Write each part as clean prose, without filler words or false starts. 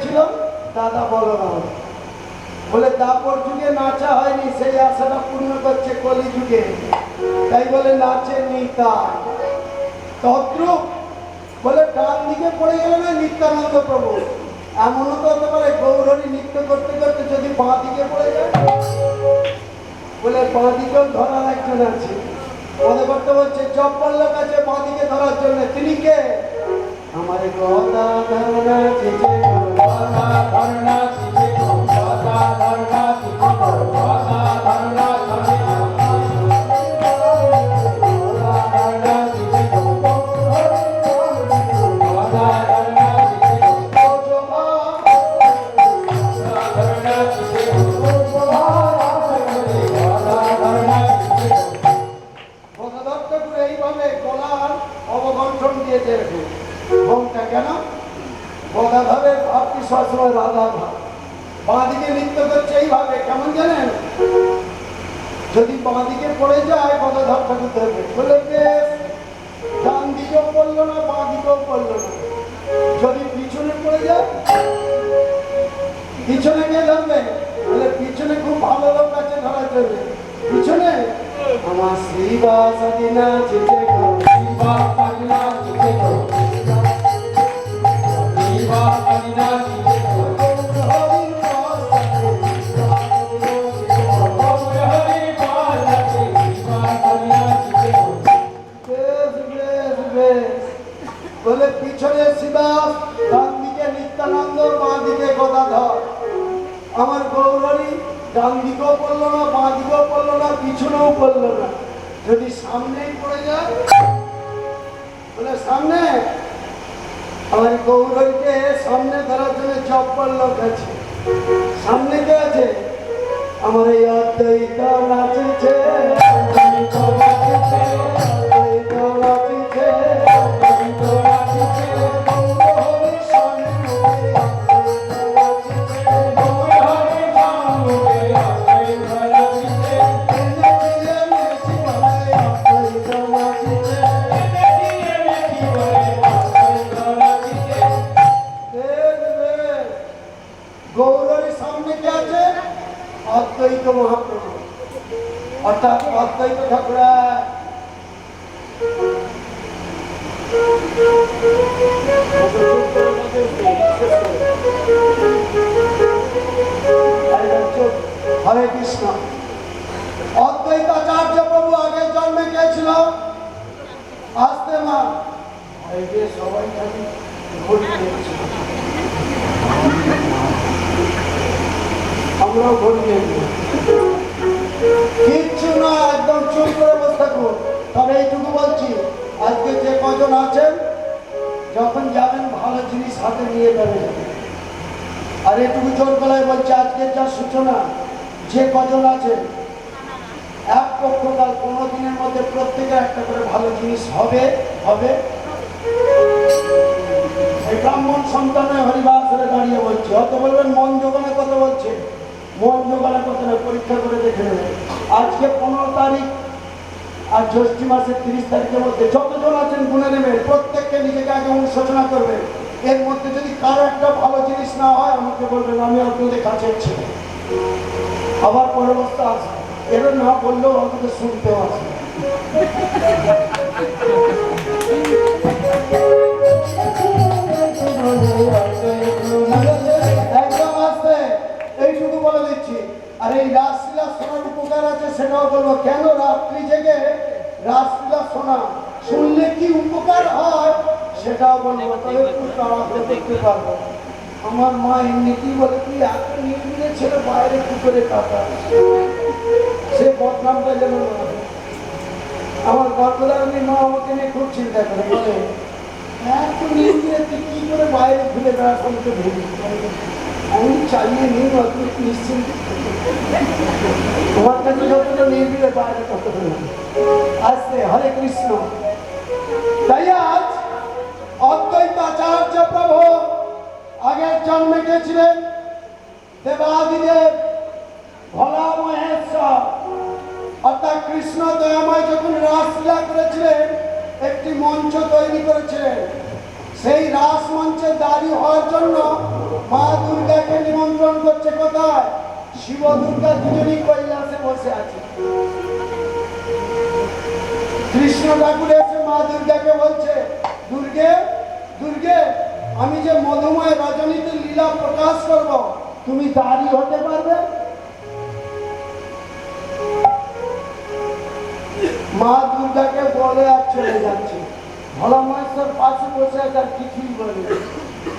ছিল দাদা বলরাম। বলে দাপর যুগে নাচা হয়নি, সেই আশাটা পূর্ণ করছে কলি যুগে, তাই বলে নাচে নিতাই। তদ্রূপ বলে ডান দিকে পড়ে গেল না নিত্যানন্দ প্রভু, এমনও তো হতে পারে গৌরহরি নৃত্য করতে করতে যদি বাঁ দিকে পড়ে যায়। বলে বাঁ দিকেও ধরার একজন আছে, মনে করতে বলছে জপ পড়লো কাছে বাঁ দিকে ধরার জন্য। তিনি কে? আমার গদা ধরনা চিঠে গদা ধরনা চিঠে গদা ধরনা চিঠে গদা ধরনা চিঠে কেন গদাধরের ভাবটি সবসময় রাধা ভাব। বাঁ দিকে নৃত্য করছে এইভাবে, কেমন জানেন? যদি বাঁ দিকে পড়ে যায় গদাধর ঠাকুর ধরবে, বলে বেশ ডান দিকেও পড়লো না বাঁ দিকেও পড়লো না। যদি পিছনে পড়ে যায়, পিছনে কে ধরবে? বলে পিছনে খুব ভালো লোক আছে ধরার জন্য। পিছনে আমার শ্রীবাস আদিনা চিঠে গো, শ্রীবাস আদিনা চিঠে গো, বলে পিছনে শিবাস, ডান দিকে নিত্যানন্দ, বাঁ দিকে গদাধর। আমার গৌরহরি ডান দিকেও পড়লো না বাঁ দিকেও পড়লো না পিছনেও পড়লো না। যদি সামনেই পড়ে যায়, বলে সামনে আমার গৌরহরিকে সামনে ধরার জন্য জপ পড়লো কাছে। সামনে কে আছে? আমার এই অদ্বৈত নাচছে, অদ্বৈত নাচছে, অদ্বৈত নাচছে, অদ্বৈত নাচছে, গৌরহরি সামনে গৌরহরি সামনে অদ্বৈত নাচছে, নেচিয়ে নেচি বলে অদ্বৈত নাচছে, নেচিয়ে নেচি বলে অদ্বৈত নাচছে। দেখবে গৌরহরির সামনে কে আছে? অদ্বৈত মহাপ্রভু, অর্থাৎ অদ্বৈত ঠাকুর। হরে কৃষ্ণ। অদ্বৈত আচার্য প্রভু আগের জন্মে কে ছিল? আসতে মা, এই যে সবাই খালি ঘড়ি দেখছি, আমরাও ঘড়ি দেখি, কিচ্ছু না, একদম চুপ করে বসে থাকুন। তবে এইটুকু বলছি, আজকে যে কজন আছেন যখন যাবেন ভালো জিনিস হাতে নিয়ে যাবেন। আর এটুকু জোর গলায় বলছি, আজকের যা সূচনা, যে কজন আছেন এক পক্ষকাল 15 দিনের মধ্যে প্রত্যেকে একটা করে ভালো জিনিস হবে হবে। এই ব্রাহ্মণ সন্তানের হরিবাসরে দাঁড়িয়ে বলছি, অত বলবেন মন যোগানের কথা বলছে, মন যোগানের কথা না, পরীক্ষা করে দেখে নেবেন। আজকে 15 তারিখ আর জ্যৈষ্ঠ মাসের 30 তারিখের মধ্যে যতজন আছেন গুনে নেবেন, প্রত্যেককে নিজেকে আগে অনুশোচনা করবেন। এর মধ্যে যদি কারো একটা ভালো জিনিস না হয় আমাকে বলবেন, আমি আপনাদের কাছে ছিল। আবার পরের অবস্থা আছে, এরও না বললেও আমাকে শুনতেও আছে। একদম আসতে এইটুকু বলে দিচ্ছি। আর এই রাসলীলা শোনার উপকার আছে সেটাও বলবো। কেন রাত্রি জেগে রাসলীলা শোনা, শুনলে কি উপকার হয় সেটাও বলবো। তবে একটু তাড়াতাড়ি দেখতে পারবো। আমার মা এমনিতেই বলে, তুই এত নির্বিলে ছেলে বাইরে কি করে কাটা, সে বদনামটা যেন না। আমার গর্ভধারণী মা আমাকে নিয়ে খুব চিন্তা করে, বলে এত নির্বিলে তুই কি করে বাইরে ঘুরে বেড়াস, আমাকে ভেবে আমি চালিয়ে নিই নিশ্চিন্ত। তোমার কাছে যতটা নির্বিলে বাইরে ততটা না। আসতে হরে কৃষ্ণ। তাই আজ অদ্বৈত আচার্য প্রভু আগের জন্মে গেছিলেন দেবাদিদেব ভোলা মহেশ্বর, অর্থাৎ কৃষ্ণ দয়াময় যখন রাসলীলা করেছিলেন একটি মঞ্চ তৈরি করেছিলেন। সেই রাস মঞ্চে দাঁড়ি হওয়ার জন্য মা দুর্গাকে নিমন্ত্রণ করছে। কোথায়? শিব দুর্গা দুজনই কৈলাসে বসে আছে। কৃষ্ণ ঠাকুর এসে মা দুর্গাকে বলছে, দুর্গে দুর্গে, আমি যে মধুময় রজনীতে লীলা প্রকাশ করব, তুমি দাঁড়ি হতে পারবে? মা দুর্গাকে বলে আর চলে যাচ্ছে। ভোলা মহেশ্বর পাশে বসে আছে আর কিছুই বলে।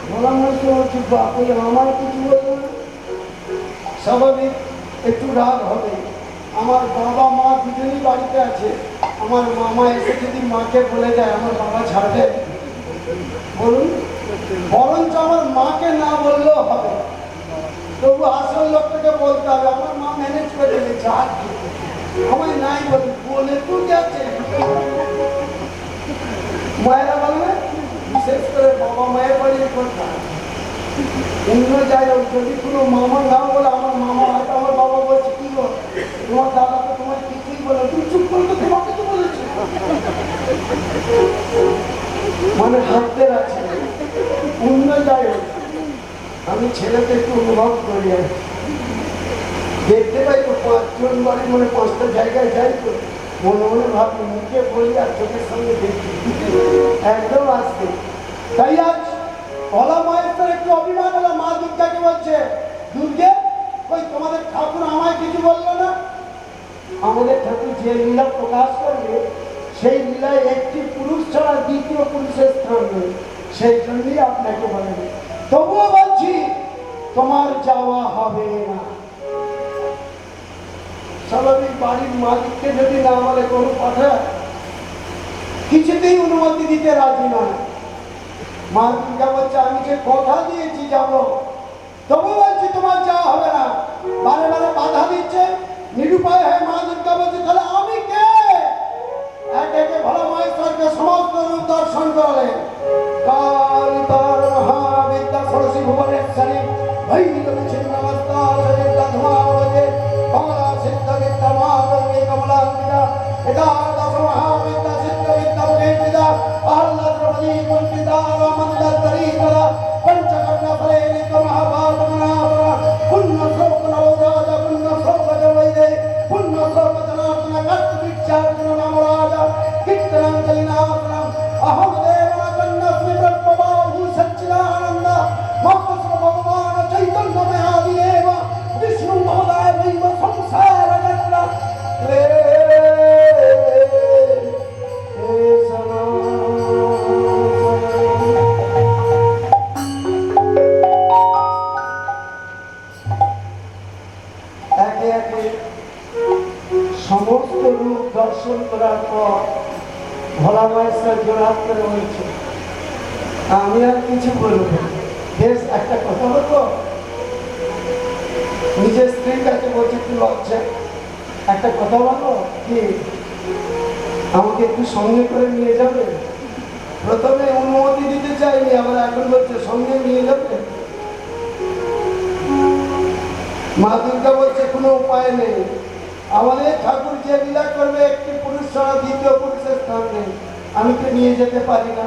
ভোলা মহেশ্বর হচ্ছে বাপরে, আমার কিছু বলবে না। স্বাভাবিক একটু রাগ হবে। আমার বাবা মা দুজনই বাড়িতে আছে, আমার মামা এসে যদি মাকে বলে দেয় আমার বাবা ছাড়বে? বলুন, বরঞ্চ আমার মাকে না বললেও হবে, তবু আসল লোকটাকে বলতে হবে। আমার মা ম্যানেজ করে দেবে, যা আমায় নাই বলে তো গেছে। মায়েরা বলে, বিশেষ করে বাবা মায়ের বাড়ির কথা, অন্য জায়গায় যদি কোনো মামা না বলে, আমার মামা হয়তো আমার বাবা বলছে, কি গো তোমার দাদা তো তোমার কিছুই বলে, তুমি চুপ করতে তোমাকে তো বলেছে, মানে হাতে আছে। অন্য জায়গায় আমি ছেলেকে একটু অনুভব করি, দেখতে পাই তো 5 জন বাড়ি, মানে 5টা জায়গায় যাই তো মনে মনে ভাবি, মুখে বলি আর চোখের সঙ্গে দেখি, একদম আসছে। তাই আজ ভোলা মহেশ্বর একটু অভিমান হলো, মা দুর্গাকে বলছে, দুর্গে ওই তোমাদের ঠাকুর আমায় কিছু বললো না? আমাদের ঠাকুর যে লীলা প্রকাশ করবে, সেই লীলায় একটি পুরুষ ছাড়া দ্বিতীয় পুরুষের স্থান নেই, সেই জন্যই আপনাকে বলেনি। তবুও বলছি তোমার যাওয়া হবে না। স্বাভাবিক বাড়ির মালিককে যদি না বলে কোনো কথা, কিছুতেই অনুমতি দিতে রাজি নয়। মা দুর্গা বলছে, আমি যে কথা দিয়েছি যাব, তবু বলছি তোমার যাওয়া হবে না। বারে বারে বাধা দিচ্ছে, নিরুপায় হয়ে মা দুর্গা বলছে, তাহলে আমি কে? এক একে ভোলা মহেশ্বরকে সমস্ত রূপ দর্শন করলেন। কালিতার মহাবিদ্যা ষোড়শী ভুবনেশ্বরী ভৈরবী ছিন্নমস্তা সবিদ্যা ধুমাবতী কমলা সিদ্ধ বিদ্যা মহাকর্মী কমলাঙ্কিতা একাদশ মহাবিদ্যা সিদ্ধ বিদ্যা মুখেন্দ্রিতা আহ্লাদ দ্রৌপদী কুণ্ঠিতা রামন্দরীকলা পঞ্চকর্ণ ফলেনিক মহাভাগমনাভরা পুণ্য শ্লোক নবরাজ পুণ্য শ্লোক জবৈদে পুণ্য শ্লোক জনার্দন কর্তৃক্ষার্জুন নাম রাজা কীর্তনাঞ্জলি নামনাম অহম দেবনাচন্নস্মি ব্রহ্মবাহু সচ্চিদানন্দ মহাপ্রভু ভগবান চৈতন্যময় আদিদেব বিষ্ণু মহোদয় দৈব সংসার যাত্রা একে একে সমস্ত রূপ দর্শন করার পর ভোলা মহেশ্বর জোড়হাত করে বলছে, আমি আর কিছু বলবো। বেশ, একটা কথা বলবো। নিজের স্ত্রীর কাছে বলছে, একটু লজ্জা, একটা কথা বলবো কি, আমাকে একটু সঙ্গে করে নিয়ে যাবে? প্রথমে অনুমতি দিতে চাইনি, আবার এখন বলছে সঙ্গে নিয়ে যাবে। মা দুর্গা বলছে, কোনো উপায় নেই, আমাদের ঠাকুর যে লীলা করবে একটি পুরুষ ছাড়া দ্বিতীয় পুরুষের স্থান নেই, আমি তো নিয়ে যেতে পারি না।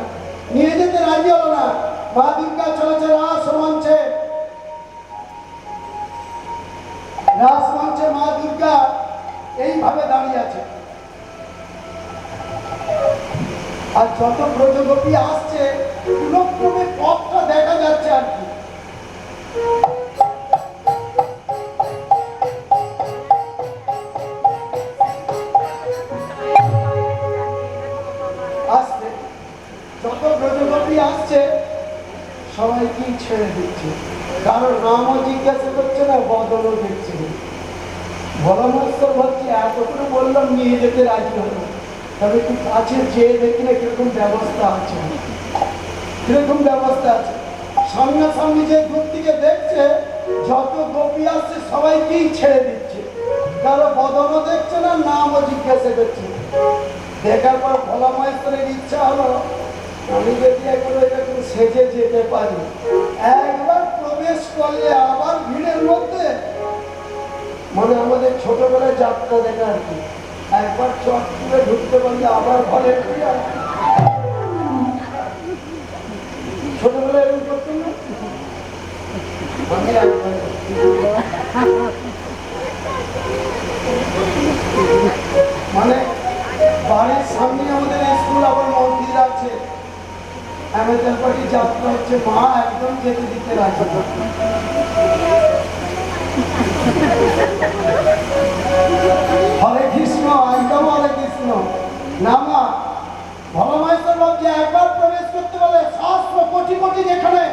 নিয়ে যেতে রাজি হলো না। মা দুর্গা চলেছে রাসমঞ্চে। রাসমঞ্চে মা দুর্গা এইভাবে দাঁড়িয়ে আছে, আর যত ব্রজগোপী আসছে পুরোক্রমে পথটা দেখা যাচ্ছে আর কি। আসছে যত ব্রজগোপী আসছে সবাইকেই ছেড়ে দিচ্ছে, কারণ নামও জিজ্ঞাসা করছে না, বদলও দেখছে না। ভোলা মহেশ্বর বলছে, এতটুকু বললাম নিয়ে যেতে রাজি হলো, তবে একটু কাছে যেয়ে দেখি না কিরকম ব্যবস্থা আছে। কিরকম ব্যবস্থা আছে, সামনাসামনি যে দূর থেকে দেখছে যত গোপী আসছে সবাইকেই ছেড়ে দিচ্ছে, কারো বদলও দেখছে না, নামও জিজ্ঞাসা করছে। দেখার পর ভোলা মহেশ্বরের ইচ্ছা হলো, আমি যদি এখন এরকম সেজে যেতে পারি, একবার প্রবেশ করলে আবার ভিড়ের মধ্যে, মানে আমাদের ছোটবেলায় যাত্রা দেখা আর কি, একবার চট করে ঢুকতে পারলে আবার ঘরে ছোটবেলায় এরকম করতেন না? মানে বাড়ির সামনে আমাদের স্কুল, আবার মন্দির আছে, অ্যামাজন পার্টি যাত্রা হচ্ছে, মা একদম যেতে দিতে রাখে না। হরে কৃষ্ণ, একদম হরে কৃষ্ণ। না মা, ভোলা মাইস্টার বাবজি একবার প্রবেশ করতে বলে সহস্র কোটি কোটি যেখানে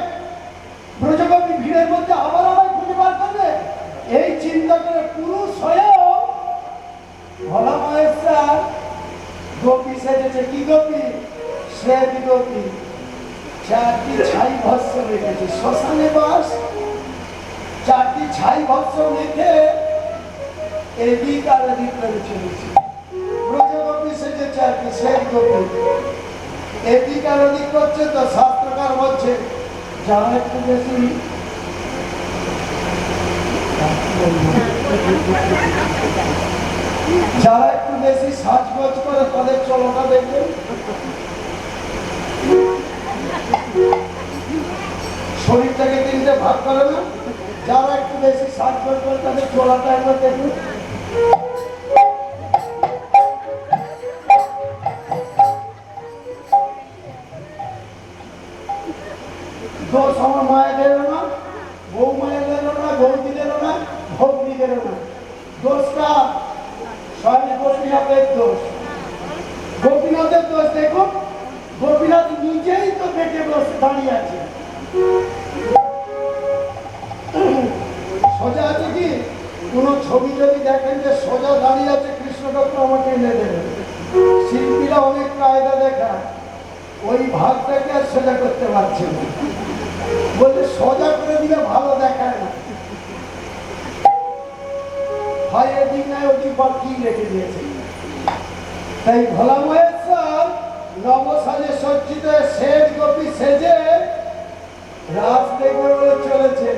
ব্রজগোপী ভিড়ের মধ্যে আবার আমায় খুঁজে বার করবে, এই চিন্তা করে পুরুষ হয়েও ভোলা মাইস্টার গোপী সেজেছে। কি গোপী? শ্বেত গোপী। 4টি ছাই ভস্ম রেখেছে, শ্মশানে বাস, 4টি ছাই ভস্ম রেখে এদিক আর এদিক করে চলেছে। ব্রজগোপী সেজেছে আর কি, শ্বেত গোপী এদিক আর ওদিক করছে। তো শাস্ত্রকার বলছে যারা একটু বেশি সাজগোজ করে তাদের চলটা দেখবেন, শরীরটাকে 3টে ভাগ করে না। যারা একটু বেশি সাজগোজ করে তাদের চলাটা একবার দেখুন। দোষ আমার মায়েদেরও না, বউ মায়েদেরও না, বৌদিদেরও না, ভগ্নীদেরও না। দোষটা স্বয়ং গোপীনাথের দোষ। গোপীনাথের দোষ দেখুন, গোপীনাথ নিজেই তো বেঁকে বসে দাঁড়িয়ে আছে। সোজা আছে কি? কোন ছবি যদি দেখেন যে সোজা দাঁড়িয়ে আছে, কৃষ্ণদত্ত আমাকে এনে দেবেন। শিল্পীরা অনেক কায়দা দেখায়, ওই ভাগটাকে আর সোজা করতে পারছে না, বলতে সোজা করে দিলে ভালো দেখায় না, হয় এদিক নয় ওদিক বা কি রেখে দিয়েছে। তাই ভোলা মহেশ্বর নবসাজে সজ্জিত শ্বেত গোপী সেজে রাজ দেখবে বলে চলেছে।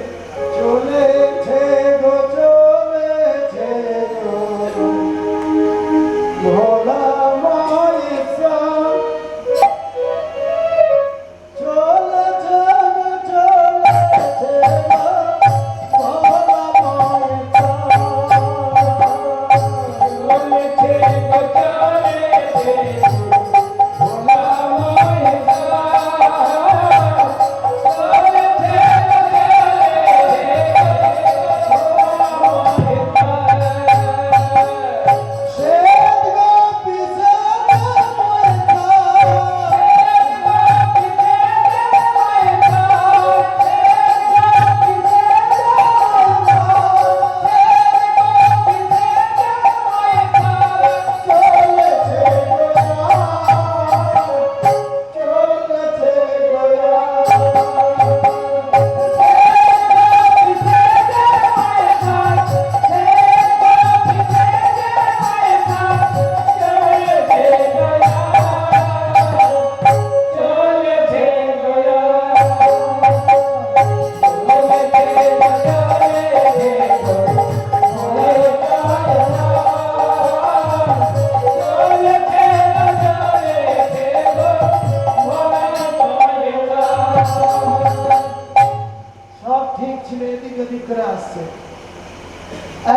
চলেছে গো চলেছে ভোলা মহেশ্বর, চলেছে গো চলেছে ভোলা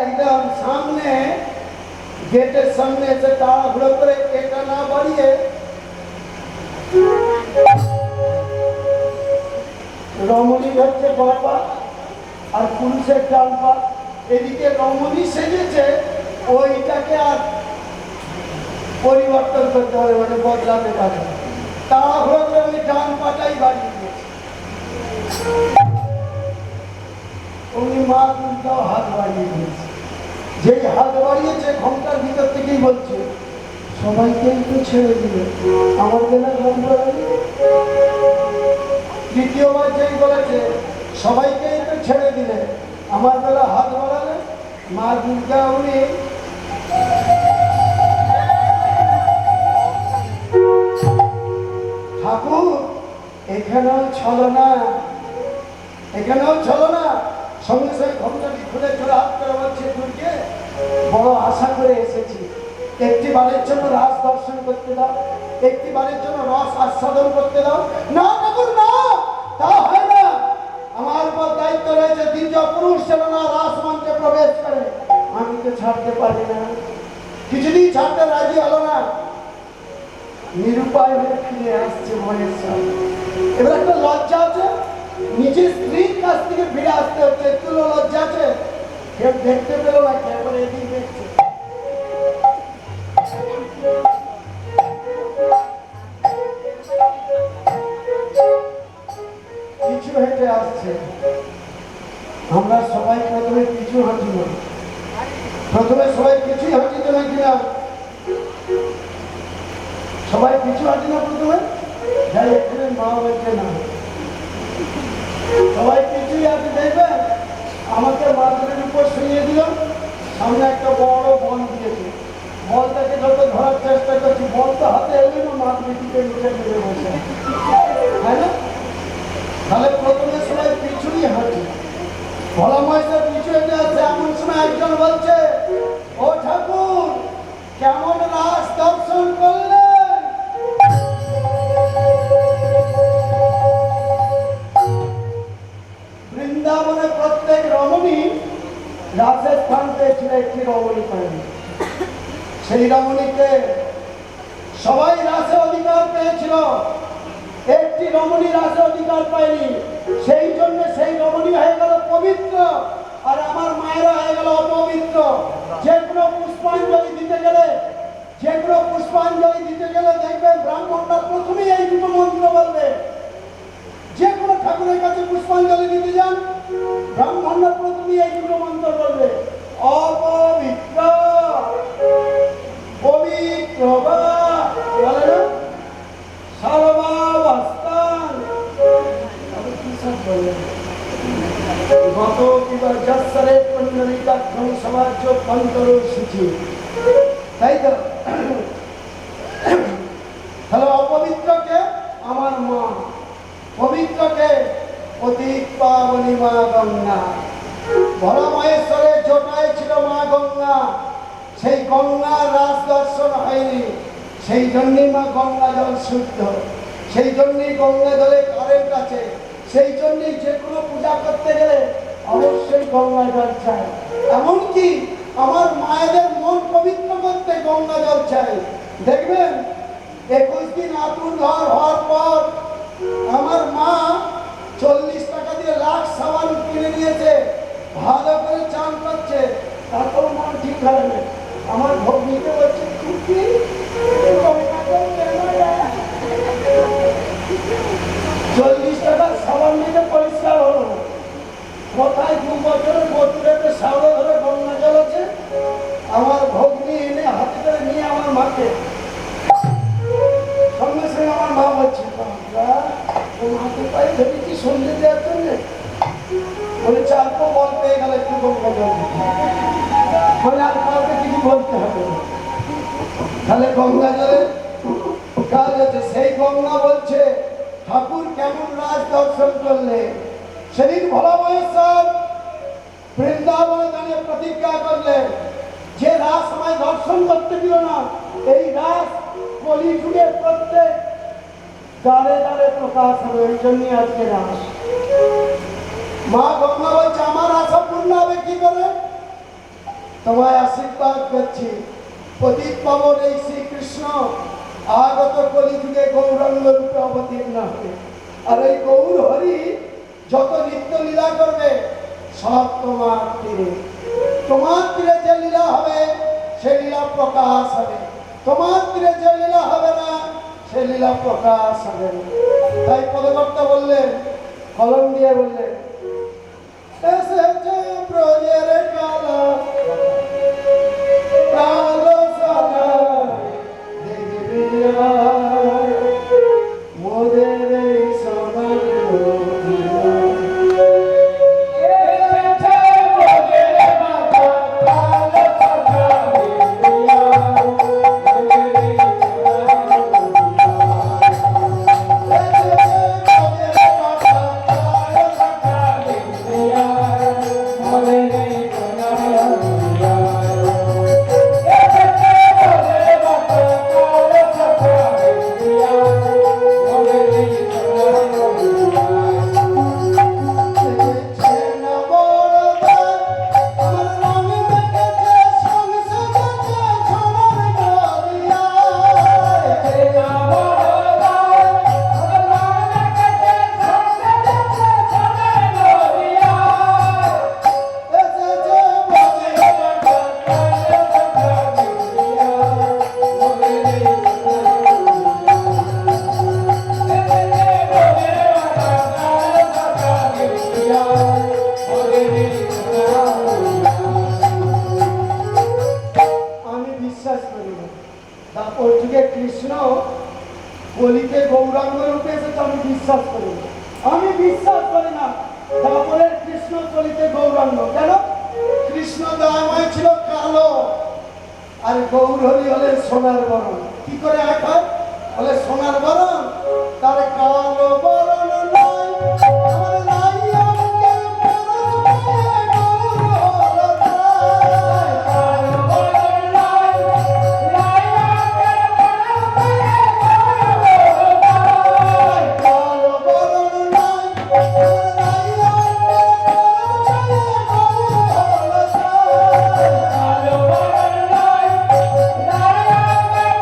একদম সামনে গেটের সামনে এসে তাড়াহুড়ো করে এটা না বাড়িয়ে রমণী হচ্ছে বাবা আর পুরুষের ডান পা। এদিকে রমণী সেজেছে, ওইটাকে আর পরিবর্তন করতে হবে, মানে বদলাতে পারে। তাড়াহুড়ো করে ওই ডান পাটাই বাড়িয়ে দিয়েছে। উনি মা দুর্গাও হাত বাড়িয়ে দিয়েছে। যেই হাত বাড়িয়েছে ঘন্টার ভিতর থেকেই বলছে সবাইকে একটু ছেড়ে দিলে আমার বেলা রং বাড়াবে। দ্বিতীয়বার যেই বলেছে সবাইকে একটু ছেড়ে দিলে আমার বেলা হাত বাড়ালে, মা দুর্গা উনি ঠাকুর এখানেও ছলনা, এখানেও ছলনা। সঙ্গে সঙ্গে ঘন্টাটি খুলে চলে হাত করে বলছে দুর্গে বড় আশা করে এসেছি, একটি বারের জন্য রাস দর্শন করতে দাও, একটি বারের জন্য রস আস্বাদন করতে দাও। না ঠাকুর না, তা হয় না। আমার উপর দায়িত্ব রয়েছে দ্বিতীয় পুরুষ যেন না রাসমঞ্চে প্রবেশ করে। আমি তো ছাড়তে পারি না। কিছুদিন ছাড়তে রাজি হলো না, নিরুপায় হয়ে ফিরে আসছে মহেশ্বর। এবার একটা লজ্জা আছে, নিজের স্ত্রীর কাছ থেকে ফিরে আসতে হচ্ছে, একটু লজ্জা আছে। কেউ দেখতে পেল না, কেউ এদিক দেখছে। কিছু হেঁটে আসছে। আমরা সবাই প্রথমে কিছু হাঁটি না, প্রথমে সবাই কিছুই হাঁটিতে না কিনা, সবাই কিছু হাঁটি না প্রথমে। যাই এখানে মা বলছে না, সবাই কিছুই হাঁটি। দেখবেন আমাকে মাথার উপর শুয়ে দিল, সামনে একটা বড় বল দিয়েছে, বলটাকে যত ধরার চেষ্টা করছি, বলটা হাতে এলে না মাথার দিকে নিচে নেমে বসে, তাই না? তাহলে প্রথমে সবাই পিছুই হাঁটি। ভোলা মহেশ্বর পিছু হেঁটে আসছে, এমন সময় একজন বলছে, ও ঠাকুর কেমন রাস দর্শন করলেন? বৃন্দাবনে প্রত্যেক রমণী রাসের স্থান পেয়েছিল, একটি রমণী পায়নি। সেই রমণীকে সবাই রাসে অধিকার পেয়েছিল, একটি রমণী রাসে অধিকার পায়নি। সেই জন্য সেই রমণী হয়ে গেল পবিত্র, আর আমার মায়েরা হয়ে গেল অপবিত্র। যে কোনো পুষ্পাঞ্জলি দিতে গেলে, যে কোনো পুষ্পাঞ্জলি দিতে গেলে দেখবেন ব্রাহ্মণরা প্রথমেই এই দুটো মন্ত্র বলবে। যে কোনো ঠাকুরের কাছে পুষ্পাঞ্জলি দিতে যান, ব্রাহ্মণরা প্রথমেই এই দুটো মন্ত্র বলবে, অপবিত্র পবিত্র বা বলে না, সর্বাবস্থান গত কিবা যশ্বরে পুণ্ডরীকাক্ষং সমাজ পন্তর সূচি। তাই তো? তাহলে অপবিত্রকে আমার মা, পবিত্রকে অতীত পাবনী মা গঙ্গা। ভোলা মহেশ্বরের জটায় ছিল মা গঙ্গা, সেই গঙ্গার রাস দর্শন হয়নি, সেই জন্যই মা গঙ্গা জল শুদ্ধ, সেই জন্যই গঙ্গা জলে কারেন্ট আছে, সেই জন্যই যে কোনো পূজা করতে গেলে অবশ্যই গঙ্গা জল চাই। এমনকি আমার মায়েদের মন পবিত্র করতে গঙ্গা জল চাই। দেখবেন 21 দিন আতুর ঘর হওয়ার পর আমার মা 40 টাকা দিয়ে লাখ সাবান কিনে নিয়েছে, ভালো করে চান করছে, তারপর মন ঠিক হয় না। আমার ভগ্নিকে বলছে, খুকি 40 টাকার সাবান নিতে পরিষ্কার হলো না। কোথায় 2 বছরের বছরে সাবড়ে ধরে গঙ্গা জল আছে, আমার ভগ্নি এনে হাতে করে নিয়ে আমার মাকে, সঙ্গে সঙ্গে আমার মা বলছে, মাকে পাই ধরেছি সন্ধে দেওয়ার জন্য, বলেছে অল্প বল পেয়ে গেল, একটু গঙ্গা জল বলে আর কাউকে কিছু বলতে হবে না। তাহলে গঙ্গা জলের কাজ আছে। সেই গঙ্গা বলছে, ঠাকুর কেমন রাজ দর্শন করলে? সেদিন ভোলা মহেশ্বর বৃন্দাবনে দাঁড়িয়ে প্রতিজ্ঞা করলেন, যে রাস আমায় দর্শন করতে দিল না, এই রাস কলিযুগের প্রত্যেক দ্বারে দ্বারে প্রকাশ হবে, ওই জন্যই আজকে রাস। মা গঙ্গা বলছে, আমার আশা পূর্ণ হবে কি করে? তোমায় আশীর্বাদ করছি, পতিত পাবন এই শ্রীকৃষ্ণ আগত কলিযুগে গৌরাঙ্গ রূপে অবতীর্ণ হবে, আর এই গৌর হরি যত নিত্য লীলা করবে সব তোমার তীরে। তোমার তীরে যে লীলা হবে সে লীলা প্রকাশ হবে, তোমার তীরে যে লীলা হবে না সে লীলা প্রকাশ হবে না। তাই পদকর্তা বললেন, কলম দিয়ে বললেন, এসেছে ব্রজের কালা কালো সাদা দেখবি মোদের এই সমগ্র তারপর যুগে কৃষ্ণ কলিতে গৌরাঙ্গ রূপে এসেছে আমি বিশ্বাস করি না। আমি বিশ্বাস করি না তারপরে কৃষ্ণ কলিতে গৌরাঙ্গ। কেন? কৃষ্ণ দয়াময় ছিল কালো, আর গৌরহরি হলে সোনার বরণ। কি করে এক হয়? বলে সোনার বরণ, তার কালো বরণ নাই, আমার নাই অঙ্গের বরণ নাই, গৌর হল নাই। কালো বরণ নাই, নাই অঙ্গের বরণ নাই, কালো বরণ নাই, আমার নাই অঙ্গের বরণ নাই, গৌর হল নাই। কালো বরণ নাই, নাই অঙ্গের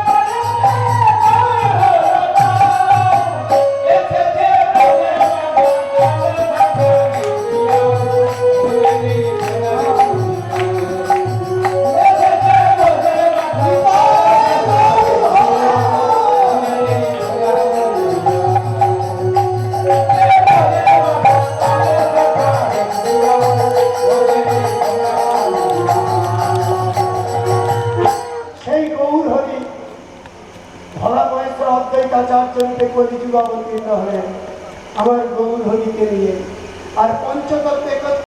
সেই গৌর হরি ভোলা বয়সের অদ্বৈতাচার্যকে কলিযুগ অবতীর্ণ হলেন আমার গৌর হরিকে নিয়ে। আর পঞ্চতত্ত্ব একত্র